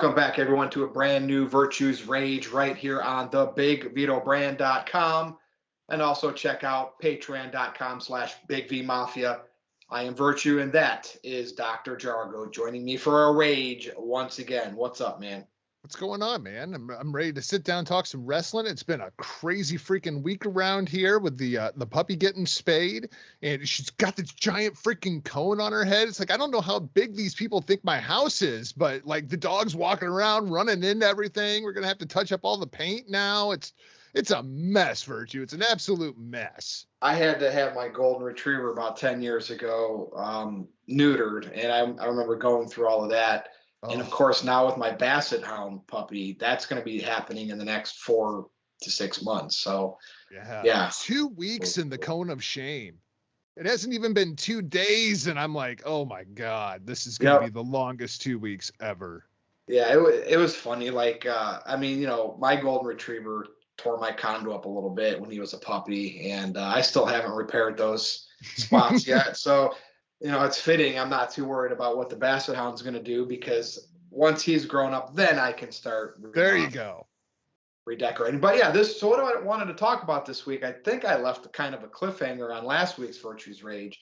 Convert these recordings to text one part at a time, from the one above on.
Welcome back, everyone, to a brand new Virtues Rage right here on thebigvitobrand.com. And also check out patreon.com/BigVMafia. I am Virtue, and that is Dr. Jargo joining me for a rage once again. What's up, man? What's going on, man? I'm ready to sit down, talk some wrestling. It's been a crazy freaking week around here with the puppy getting spayed, and she's got this giant freaking cone on her head. It's like, I don't know how big these people think my house is, but like the dog's walking around, running into everything. We're gonna have to touch up all the paint now. It's a mess, Virtue. It's an absolute mess. I had to have my golden retriever about 10 years ago neutered, and I remember going through all of that. And of course, now with my Basset Hound puppy, that's going to be happening in the next 4 to 6 months. So, yeah. 2 weeks in the cone of shame. It hasn't even been 2 days, and I'm like, oh my God, this is going to be the longest 2 weeks ever. Yeah, it was funny. Like, my golden retriever tore my condo up a little bit when he was a puppy, and I still haven't repaired those spots yet. So, it's fitting. I'm not too worried about what the Basset Hound's going to do, because once he's grown up, then I can start. There you go. Redecorating. But yeah, so what I wanted to talk about this week, I think I left kind of a cliffhanger on last week's Virtues Rage.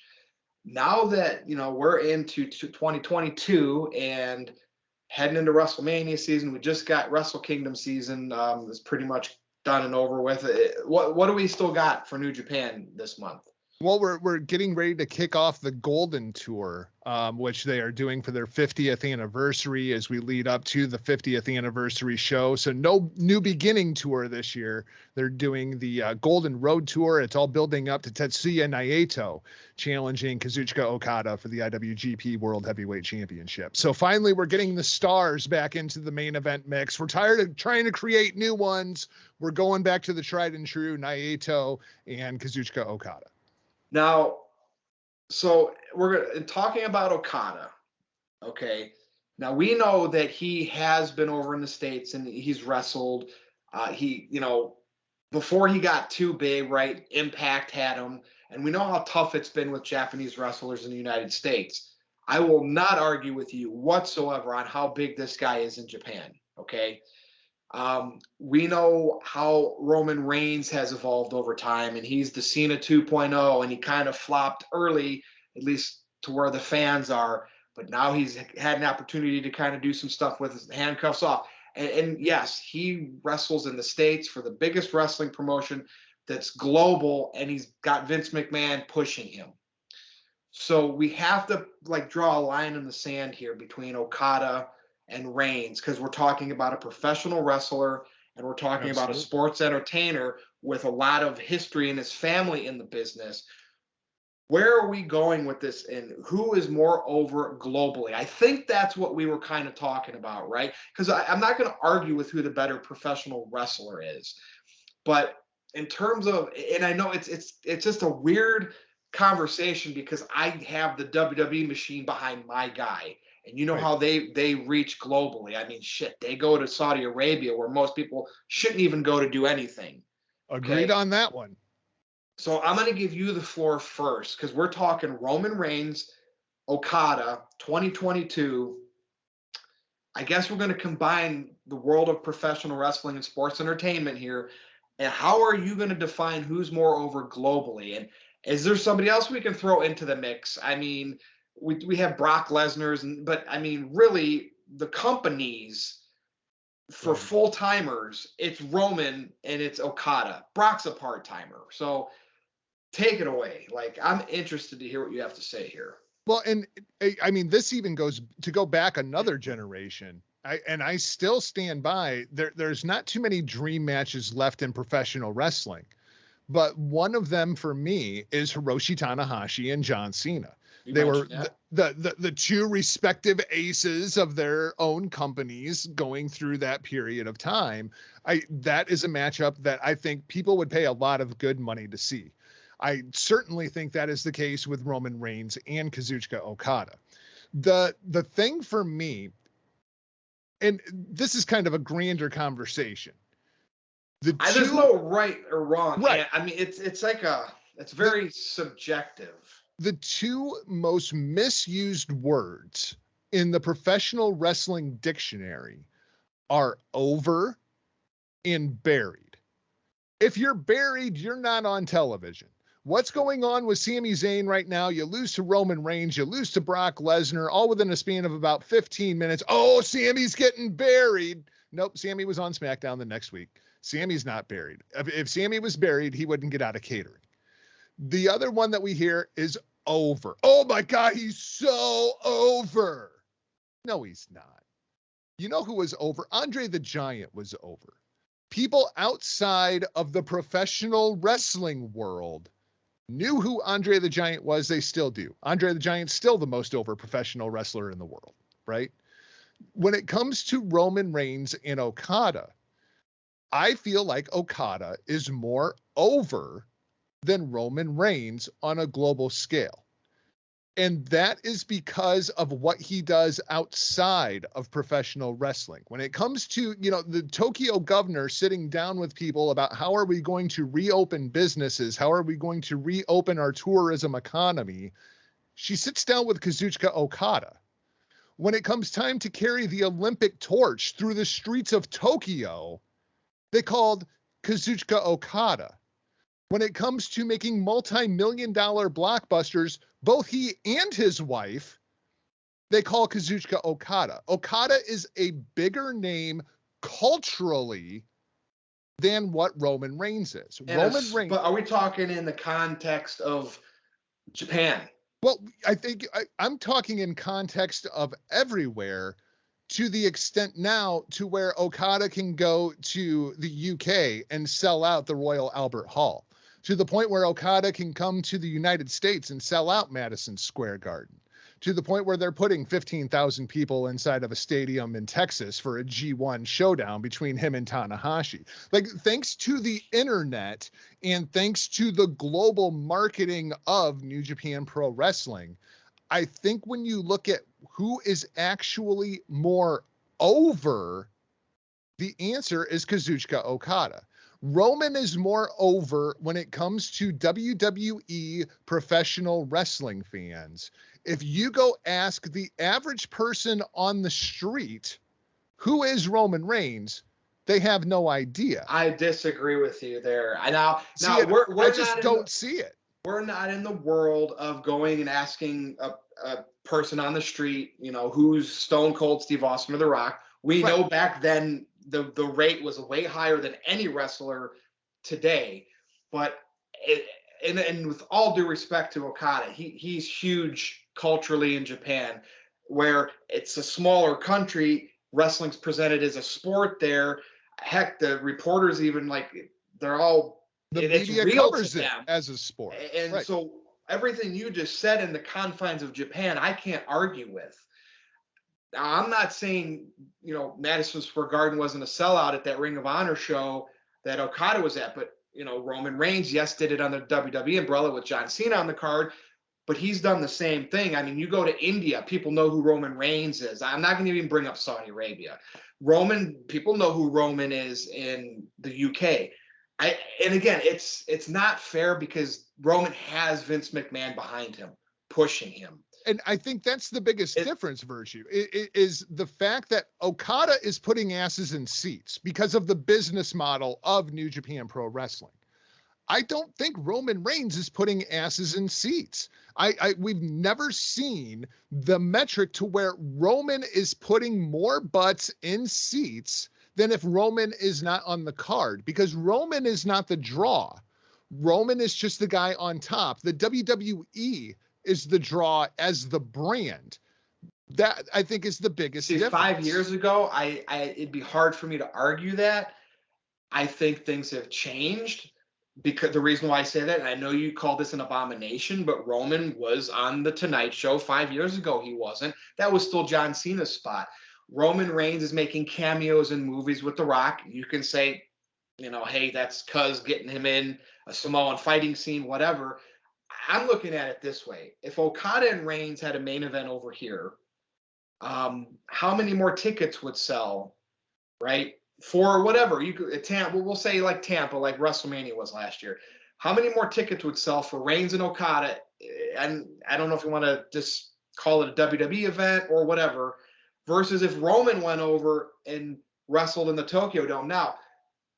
Now that, we're into 2022 and heading into WrestleMania season, we just got Wrestle Kingdom season is pretty much done and over with. What do we still got for New Japan this month? Well, we're getting ready to kick off the Golden Tour, which they are doing for their 50th anniversary as we lead up to the 50th anniversary show. So no New Beginning Tour this year. They're doing the Golden Road Tour. It's all building up to Tetsuya Naito challenging Kazuchika Okada for the IWGP World Heavyweight Championship. So finally, we're getting the stars back into the main event mix. We're tired of trying to create new ones. We're going back to the tried and true Naito and Kazuchika Okada. Now, so we're talking about Okada, okay? Now, we know that he has been over in the States and he's wrestled. Before he got too big, right, Impact had him. And we know how tough it's been with Japanese wrestlers in the United States. I will not argue with you whatsoever on how big this guy is in Japan, okay? We know how Roman Reigns has evolved over time, and he's the Cena 2.0, and he kind of flopped early, at least to where the fans are, but now he's had an opportunity to kind of do some stuff with his handcuffs off. And yes, he wrestles in the States for the biggest wrestling promotion that's global, and he's got Vince McMahon pushing him. So we have to draw a line in the sand here between Okada and Reigns, because we're talking about a professional wrestler and we're talking about a sports entertainer with a lot of history in his family in the business. Where are we going with this, and who is more over globally? I think that's what we were kind of talking about, right? Because I'm not going to argue with who the better professional wrestler is, but in terms of, and I know it's just a weird conversation because I have the WWE machine behind my guy. And you know how they reach globally. I mean, shit, they go to Saudi Arabia where most people shouldn't even go to do anything. Agreed on that one. So I'm going to give you the floor first, because we're talking Roman Reigns, Okada, 2022. I guess we're going to combine the world of professional wrestling and sports entertainment here. And how are you going to define who's more over globally? And is there somebody else we can throw into the mix? I mean, we have Brock Lesnar's, but I mean, really, the companies for full timers, it's Roman and it's Okada. Brock's a part timer. So take it away. I'm interested to hear what you have to say here. Well, and I mean, this even goes to go back another generation. I still stand by there's not too many dream matches left in professional wrestling, but one of them for me is Hiroshi Tanahashi and John Cena. They were the two respective aces of their own companies going through that period of time. That is a matchup that I think people would pay a lot of good money to see. I certainly think that is the case with Roman Reigns and Kazuchika Okada. The thing for me, and this is kind of a grander conversation. There's no right or wrong. Right. I mean, it's very subjective. The two most misused words in the professional wrestling dictionary are over and buried. If you're buried, you're not on television. What's going on with Sami Zayn right now? You lose to Roman Reigns, you lose to Brock Lesnar, all within a span of about 15 minutes. Oh, Sami's getting buried. Nope, Sami was on SmackDown the next week. Sami's not buried. If Sami was buried, he wouldn't get out of catering. The other one that we hear is over. Oh my God, he's so over. No, he's not. You know who was over? Andre the Giant was over. People outside of the professional wrestling world knew who Andre the Giant was. They still do. Andre the Giant's still the most over professional wrestler in the world, right? When it comes to Roman Reigns and Okada, I feel like Okada is more over than Roman Reigns on a global scale. And that is because of what he does outside of professional wrestling. When it comes to, the Tokyo governor sitting down with people about how are we going to reopen businesses? How are we going to reopen our tourism economy? She sits down with Kazuchika Okada. When it comes time to carry the Olympic torch through the streets of Tokyo, they called Kazuchika Okada. When it comes to making multi-million-dollar blockbusters, both he and his wife, they call Kazuchika Okada. Okada is a bigger name culturally than what Roman Reigns is. But are we talking in the context of Japan? Well, I think I'm talking in context of everywhere, to the extent now to where Okada can go to the UK and sell out the Royal Albert Hall, to the point where Okada can come to the United States and sell out Madison Square Garden, to the point where they're putting 15,000 people inside of a stadium in Texas for a G1 showdown between him and Tanahashi. Like, thanks to the internet and thanks to the global marketing of New Japan Pro Wrestling, I think when you look at who is actually more over, the answer is Kazuchika Okada. Roman is more over when it comes to WWE professional wrestling fans. If you go ask the average person on the street, who is Roman Reigns, they have no idea. I disagree with you there. I just don't see it. We're not in the world of going and asking a person on the street, who's Stone Cold Steve Austin or The Rock. We know back then the rate was way higher than any wrestler today. But and with all due respect to Okada, he's huge culturally in Japan, where it's a smaller country. Wrestling's presented as a sport there. Heck, the reporters even they're all the media covers it as a sport. And so everything you just said in the confines of Japan, I can't argue with. Now, I'm not saying, Madison Square Garden wasn't a sellout at that Ring of Honor show that Okada was at, but, Roman Reigns, yes, did it on the WWE umbrella with John Cena on the card, but he's done the same thing. I mean, you go to India, people know who Roman Reigns is. I'm not going to even bring up Saudi Arabia. People know who Roman is in the UK. And again, it's not fair because Roman has Vince McMahon behind him, pushing him. And I think that's the biggest difference, Virtue, is the fact that Okada is putting asses in seats because of the business model of New Japan Pro Wrestling. I don't think Roman Reigns is putting asses in seats. We've never seen the metric to where Roman is putting more butts in seats than if Roman is not on the card, because Roman is not the draw. Roman is just the guy on top. The WWE is the draw as the brand. That, I think, is the biggest difference. 5 years ago, it'd be hard for me to argue that. I think things have changed, because the reason why I say that, and I know you call this an abomination, but Roman was on the Tonight Show 5 years ago. He wasn't. That was still John Cena's spot. Roman Reigns is making cameos in movies with The Rock. You can say, hey, that's cuz getting him in a Samoan fighting scene, whatever. I'm looking at it this way. If Okada and Reigns had a main event over here, how many more tickets would sell, right? For whatever, we'll say like Tampa, like WrestleMania was last year. How many more tickets would sell for Reigns and Okada? And I don't know if you want to just call it a WWE event or whatever, versus if Roman went over and wrestled in the Tokyo Dome. Now,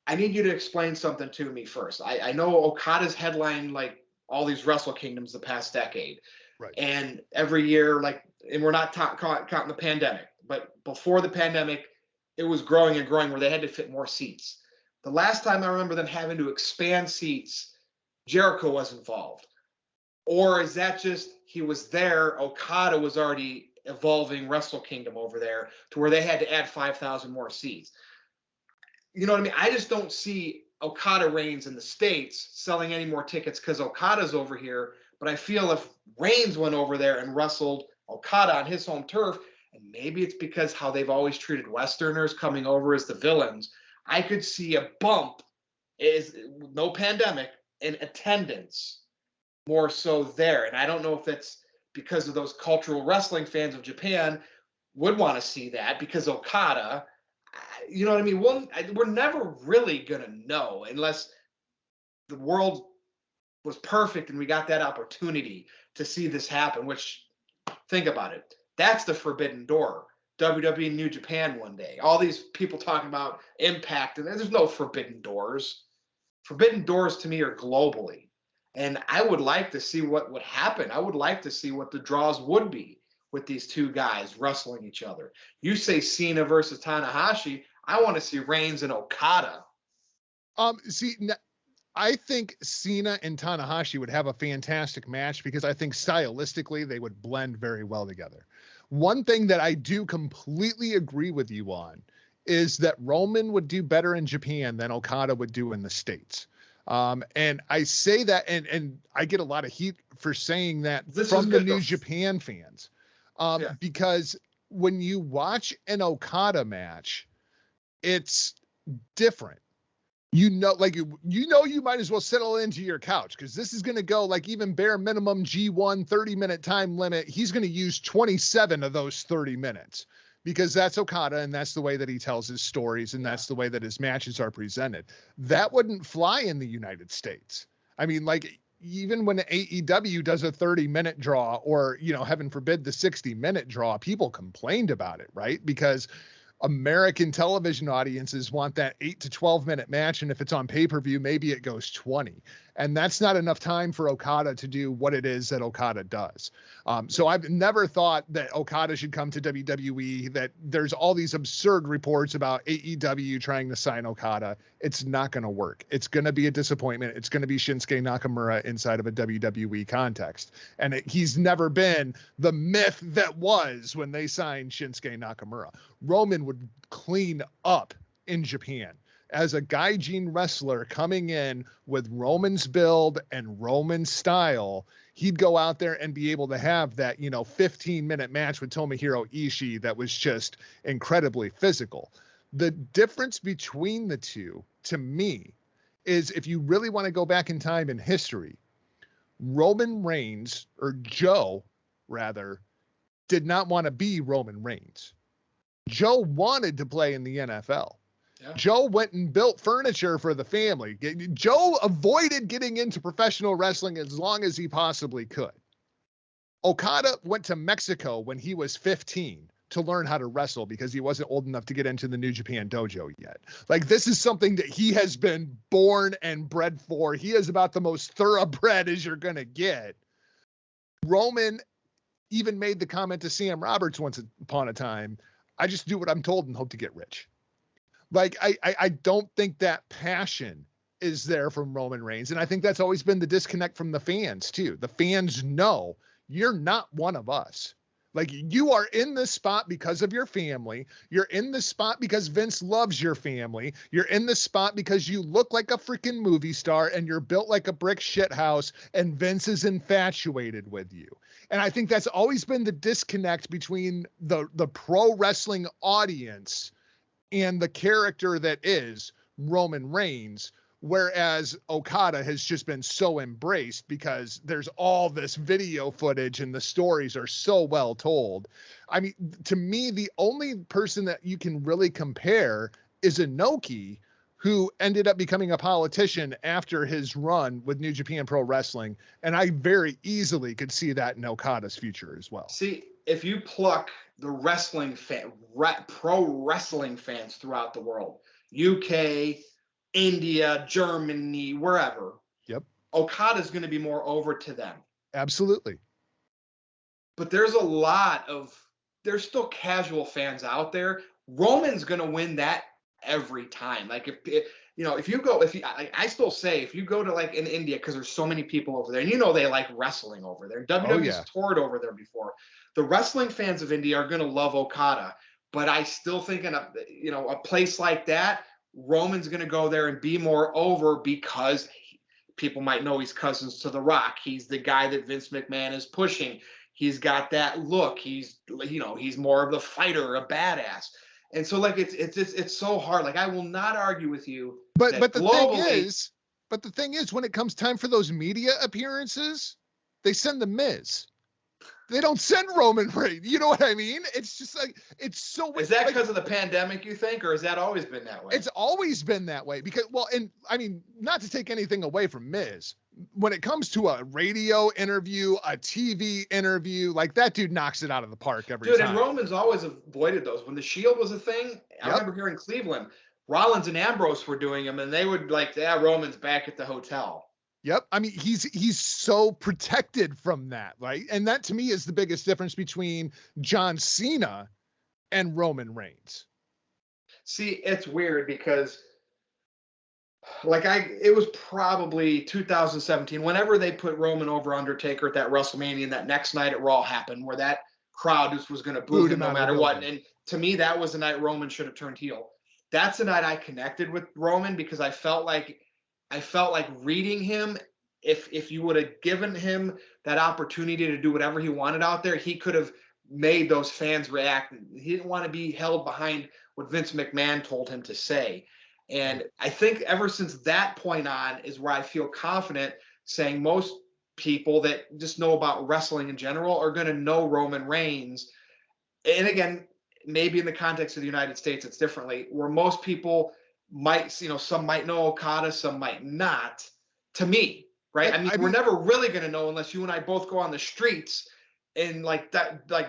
I need you to explain something to me first. I know Okada's headlined like all these Wrestle Kingdoms the past decade. Right. And every year, like, and we're not counting the pandemic, but before the pandemic, it was growing and growing where they had to fit more seats. The last time I remember them having to expand seats, Jericho was involved. Or is that just he was there, Okada was already evolving Wrestle Kingdom over there to where they had to add 5,000 more seats? You know what I mean? I just don't see Okada Reigns in the States selling any more tickets because Okada's over here. But I feel if Reigns went over there and wrestled Okada on his home turf, and maybe it's because how they've always treated Westerners coming over as the villains, I could see a bump, is no pandemic, in attendance more so there. And I don't know if that's because of those cultural wrestling fans of Japan would want to see that because Okada, you know what I mean? We're never really going to know unless the world was perfect and we got that opportunity to see this happen, which, think about it. That's the forbidden door. WWE New Japan one day. All these people talking about Impact, and there's no forbidden doors. Forbidden doors to me are globally. And I would like to see what would happen. I would like to see what the draws would be with these two guys wrestling each other. You say Cena versus Tanahashi. I want to see Reigns and Okada. I think Cena and Tanahashi would have a fantastic match because I think stylistically they would blend very well together. One thing that I do completely agree with you on is that Roman would do better in Japan than Okada would do in the States. And I say that, and I get a lot of heat for saying that from the New Japan fans, because when you watch an Okada match, it's different. You might as well settle into your couch because this is going to go like even bare minimum G1 30-minute time limit. He's going to use 27 of those 30 minutes because that's Okada and that's the way that he tells his stories and that's the way that his matches are presented. That wouldn't fly in the United States. I mean, like even when AEW does a 30-minute draw or, heaven forbid the 60-minute draw, people complained about it, right? Because American television audiences want that 8 to 12 minute match. And if it's on pay-per-view, maybe it goes 20. And that's not enough time for Okada to do what it is that Okada does. So I've never thought that Okada should come to WWE, that there's all these absurd reports about AEW trying to sign Okada. It's not going to work. It's going to be a disappointment. It's going to be Shinsuke Nakamura inside of a WWE context. And he's never been the myth that was when they signed Shinsuke Nakamura. Roman would clean up in Japan as a gaijin wrestler coming in with Roman's build and Roman's style. He'd go out there and be able to have that, 15-minute match with Tomohiro Ishii that was just incredibly physical. The difference between the two, to me, is if you really want to go back in time in history, Roman Reigns, or Joe, rather, did not want to be Roman Reigns. Joe wanted to play in the NFL. Yeah. Joe went and built furniture for the family. Joe avoided getting into professional wrestling as long as he possibly could. Okada went to Mexico when he was 15 to learn how to wrestle because he wasn't old enough to get into the New Japan dojo yet. Like, this is something that he has been born and bred for. He is about the most thoroughbred as you're going to get. Roman even made the comment to Sam Roberts once upon a time, I just do what I'm told and hope to get rich. Like, I don't think that passion is there from Roman Reigns. And I think that's always been the disconnect from the fans too. The fans know you're not one of us. Like, you are in this spot because of your family. You're in this spot because Vince loves your family. You're in this spot because you look like a freaking movie star and you're built like a brick shit house and Vince is infatuated with you. And I think that's always been the disconnect between the pro wrestling audience and the character that is Roman Reigns, whereas Okada has just been so embraced because there's all this video footage and the stories are so well told. I mean, to me, the only person that you can really compare is Inoki, who ended up becoming a politician after his run with New Japan Pro Wrestling. And I very easily could see that in Okada's future as well. See, if you pluck the pro wrestling fans throughout the world, UK, India, Germany, wherever, Yep. Okada's going to be more over to them. Absolutely. But there's still casual fans out there. Roman's going to win that every time. Like I still say, if you go to like in India, because there's so many people over there, and they like wrestling over there. WWE's toured over there before. The wrestling fans of India are going to love Okada, but I still think in a place like that, Roman's going to go there and be more over because people might know he's cousins to The Rock. He's the guy that Vince McMahon is pushing. He's got that look. He's more of the fighter, a badass. And so like it's so hard. Like I will not argue with you. But the thing is, when it comes time for those media appearances, they send the Miz. They don't send Roman Reigns. You know what I mean? It's just like, it's so. Is that because of the pandemic, you think, or has that always been that way? It's always been that way because, and I mean, not to take anything away from Miz, when it comes to a radio interview, a TV interview, like that dude knocks it out of the park every time. Dude, and Roman's always avoided those. When the Shield was a thing, I remember here in Cleveland, Rollins and Ambrose were doing them, and they would like, Roman's back at the hotel. Yep. I mean, he's so protected from that, right? And that to me is the biggest difference between John Cena and Roman Reigns. See, it's weird because it was probably 2017, whenever they put Roman over Undertaker at that WrestleMania, and that next night at Raw happened, where that crowd just was going to boo him no matter what. And to me, that was the night Roman should have turned heel. That's the night I connected with Roman because I felt like reading him, if you would have given him that opportunity to do whatever he wanted out there, he could have made those fans react. He didn't want to be held behind what Vince McMahon told him to say. And I think ever since that point on is where I feel confident saying most people that just know about wrestling in general are going to know Roman Reigns. And again, maybe in the context of the United States, it's differently, where most people might, some might know Okada, some might not, to me, right? I mean, we're never really going to know unless you and I both go on the streets in like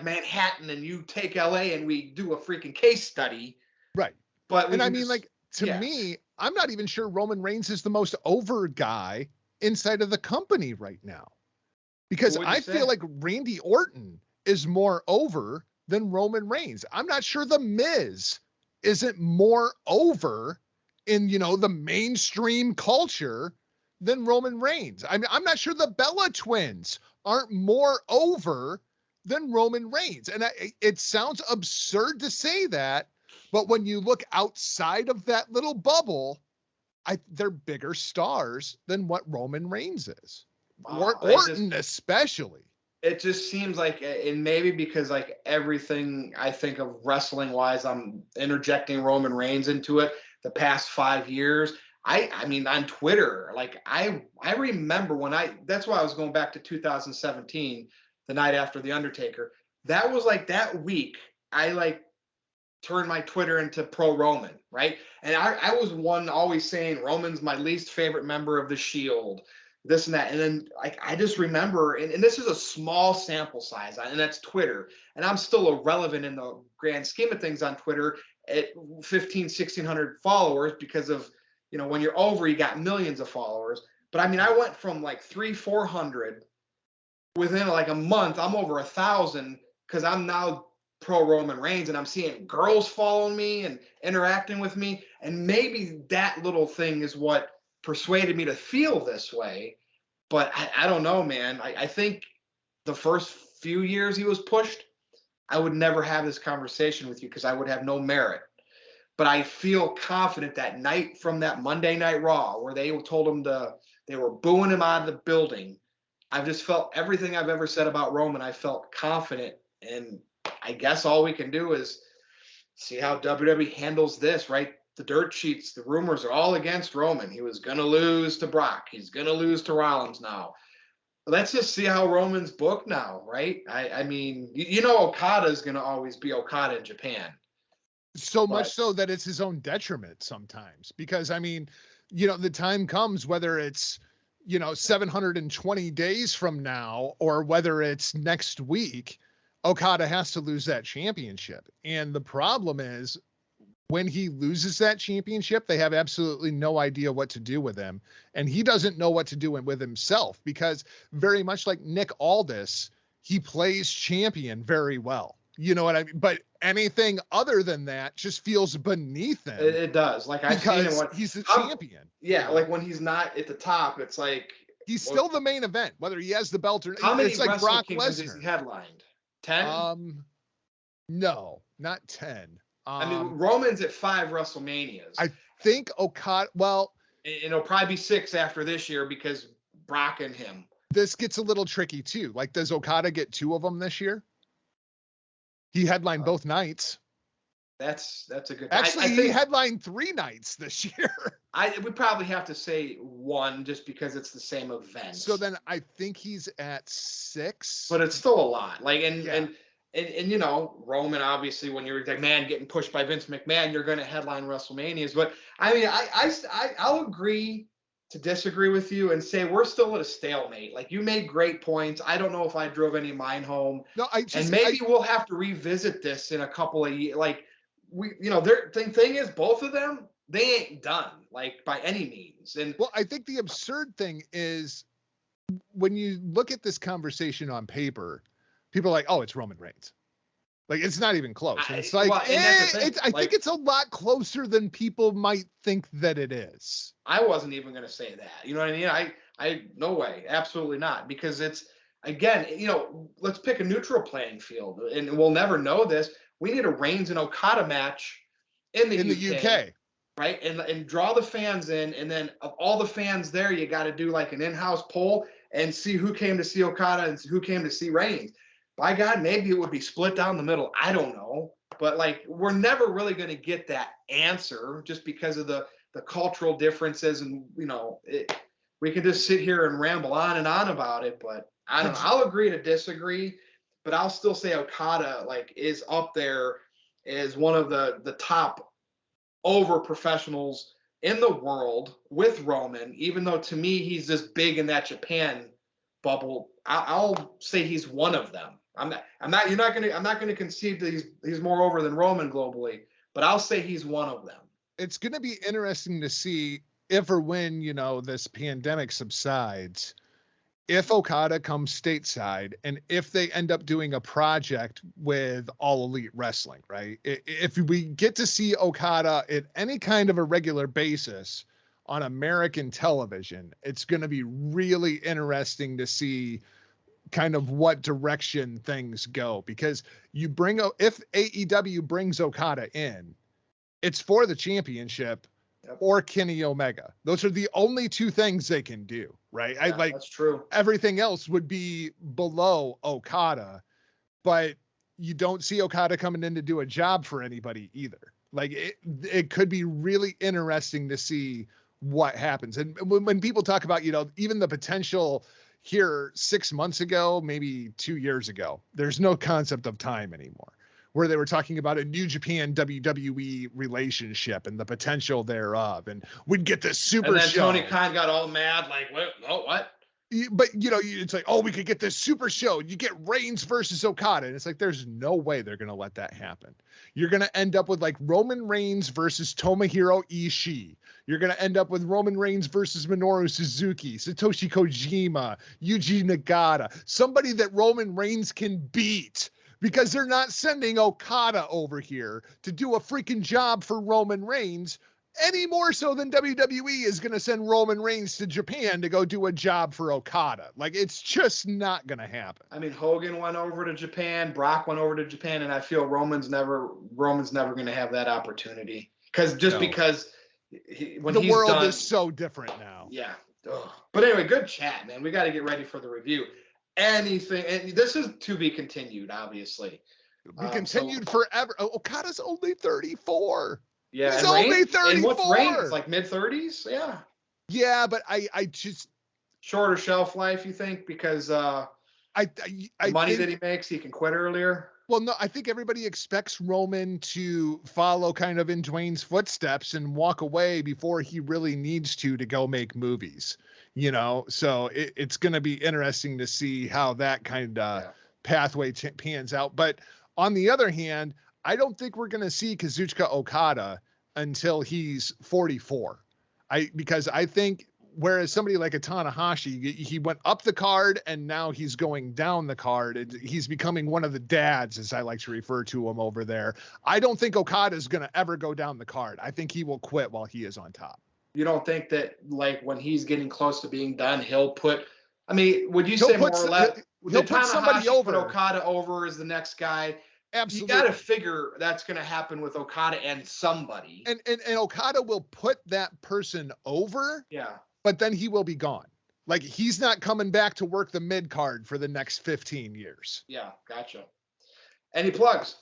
Manhattan, and you take LA and we do a freaking case study. Right. But to me, I'm not even sure Roman Reigns is the most over guy inside of the company right now, because I feel like Randy Orton is more over than Roman Reigns. I'm not sure the Miz isn't more over in, the mainstream culture than Roman Reigns. I mean, I'm not sure the Bella twins aren't more over than Roman Reigns. And it sounds absurd to say that, but when you look outside of that little bubble, they're bigger stars than what Roman Reigns is. Orton especially. It just seems like, and maybe because like everything I think of wrestling wise, I'm interjecting Roman Reigns into it the past 5 years. I mean, on Twitter, like I remember that's why I was going back to 2017, the night after The Undertaker. That was like that week, I like turned my Twitter into pro Roman, right? And I was one always saying Roman's my least favorite member of the Shield, this and that. And then like I just remember, and this is a small sample size, and that's Twitter. And I'm still irrelevant in the grand scheme of things on Twitter at 1,600 followers because of, when you're over, you got millions of followers. But I mean, I went from like 300-400 within like a month. I'm over 1,000 because I'm now pro Roman Reigns, and I'm seeing girls following me and interacting with me. And maybe that little thing is what persuaded me to feel this way. But I don't know, man. I think the first few years he was pushed, I would never have this conversation with you because I would have no merit. But I feel confident that night from that Monday Night Raw where they told him they were booing him out of the building. I've just felt everything I've ever said about Roman. I felt confident, and I guess all we can do is see how WWE handles this, right? The dirt sheets, the rumors are all against Roman. He was going to lose to Brock. He's going to lose to Rollins now. Let's just see how Roman's booked now, right? I mean, Okada is going to always be Okada in Japan. So much so that it's his own detriment sometimes, because I mean, the time comes, whether it's, 720 days from now or whether it's next week, Okada has to lose that championship. And the problem is when he loses that championship, they have absolutely no idea what to do with him. And he doesn't know what to do with himself, because very much like Nick Aldis, he plays champion very well. You know what I mean? But anything other than that just feels beneath him. It does. Like I've seen him when he's the champion. Yeah, like when he's not at the top, it's like he's still the main event, whether he has the belt or not. How many it's like Wrestle Brock Kingdoms Lesnar. has he headlined? 10? No, not 10. I mean, Roman's at 5 WrestleManias. I think Okada, well, and it'll probably be 6 after this year because Brock and him. This gets a little tricky too. Like, does Okada get 2 of them this year? He headlined both nights. That's a good. Actually, he headlined 3 nights this year. I would probably have to say 1 just because it's the same event. So then I think he's at 6. But it's still a lot. Like and you know, Roman, obviously, when you're the man getting pushed by Vince McMahon, you're going to headline WrestleManias. But I mean, I'll agree to disagree with you and say we're still at a stalemate. Like, you made great points. I don't know if I drove any of mine home. No, and maybe we'll have to revisit this in a couple of years. Like, their thing is, both of them, they ain't done, like, by any means. And well, I think the absurd thing is when you look at this conversation on paper, people are like, oh, it's Roman Reigns. Like, it's not even close. And it's like, I think it's a lot closer than people might think that it is. I wasn't even going to say that. You know what I mean? I no way, absolutely not. Because it's, again, let's pick a neutral playing field, and we'll never know this. We need a Reigns and Okada match in the UK. Right? And draw the fans in, and then of all the fans there, you got to do like an in-house poll and see who came to see Okada and who came to see Reigns. By God, maybe it would be split down the middle. I don't know. But, like, we're never really going to get that answer just because of the cultural differences. And, we can just sit here and ramble on and on about it. But I don't know. I'll agree to disagree. But I'll still say Okada, like, is up there as one of the top over professionals in the world with Roman, even though to me he's just big in that Japan bubble. I'll say he's one of them. I'm not gonna concede that he's more over than Roman globally, but I'll say he's one of them. It's gonna be interesting to see if or when, this pandemic subsides, if Okada comes stateside and if they end up doing a project with All Elite Wrestling, right? If we get to see Okada at any kind of a regular basis on American television, it's going to be really interesting to see kind of what direction things go, because if AEW brings Okada in, it's for the championship or Kenny Omega. Those are the only 2 things they can do, right? Yeah, that's true. Everything else would be below Okada, but you don't see Okada coming in to do a job for anybody either. Like, it could be really interesting to see what happens. And when people talk about, even the potential here 6 months ago, maybe 2 years ago, there's no concept of time anymore, where they were talking about a New Japan WWE relationship and the potential thereof. And we'd get this super and then show. Tony Khan got all mad, like, what? But, it's like, oh, we could get this super show. You get Reigns versus Okada. And it's like, there's no way they're going to let that happen. You're going to end up with like Roman Reigns versus Tomohiro Ishii. You're going to end up with Roman Reigns versus Minoru Suzuki, Satoshi Kojima, Yuji Nagata, somebody that Roman Reigns can beat, because they're not sending Okada over here to do a freaking job for Roman Reigns, any more so than WWE is going to send Roman Reigns to Japan to go do a job for Okada. Like, it's just not going to happen. I mean, Hogan went over to Japan, Brock went over to Japan, and I feel Roman's never going to have that opportunity, because when the he's world done, is so different now. Yeah. Ugh. But anyway, good chat, man. We got to get ready for the review. Anything, and this is to be continued, obviously. Be continued forever. Okada's only 34. Yeah, he's only 34. And what's Reigns, like mid-30s? Yeah. Yeah, but I just shorter shelf life, you think, because the money that he makes, he can quit earlier. Well, no, I think everybody expects Roman to follow kind of in Dwayne's footsteps and walk away before he really needs to go make movies. So it's going to be interesting to see how that kind of pathway pans out. But on the other hand, I don't think we're going to see Kazuchika Okada until he's 44. Because I think whereas somebody like a Tanahashi, he went up the card and now he's going down the card. He's becoming one of the dads, as I like to refer to him over there. I don't think Okada is going to ever go down the card. I think he will quit while he is on top. You don't think that, like, when he's getting close to being done, he'll put, I mean, would you He'll say put more or less, he'll put somebody over. put Okada over as the next guy? Absolutely. You got to figure that's going to happen with Okada and somebody. And Okada will put that person over. Yeah. But then he will be gone. Like, he's not coming back to work the mid card for the next 15 years. Yeah, gotcha. Any plugs?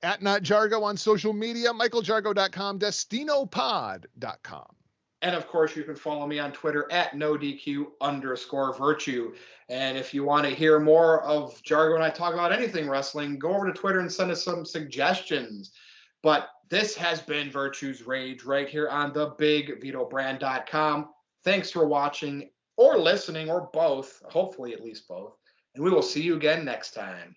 At Not Jargo on social media, michaeljargo.com, destinopod.com. And of course, you can follow me on Twitter at NoDQ_virtue. And if you want to hear more of Jargo and I talk about anything wrestling, go over to Twitter and send us some suggestions. But this has been Virtue's Rage right here on the big VitoBrand.com. Thanks for watching or listening or both, hopefully at least both. And we will see you again next time.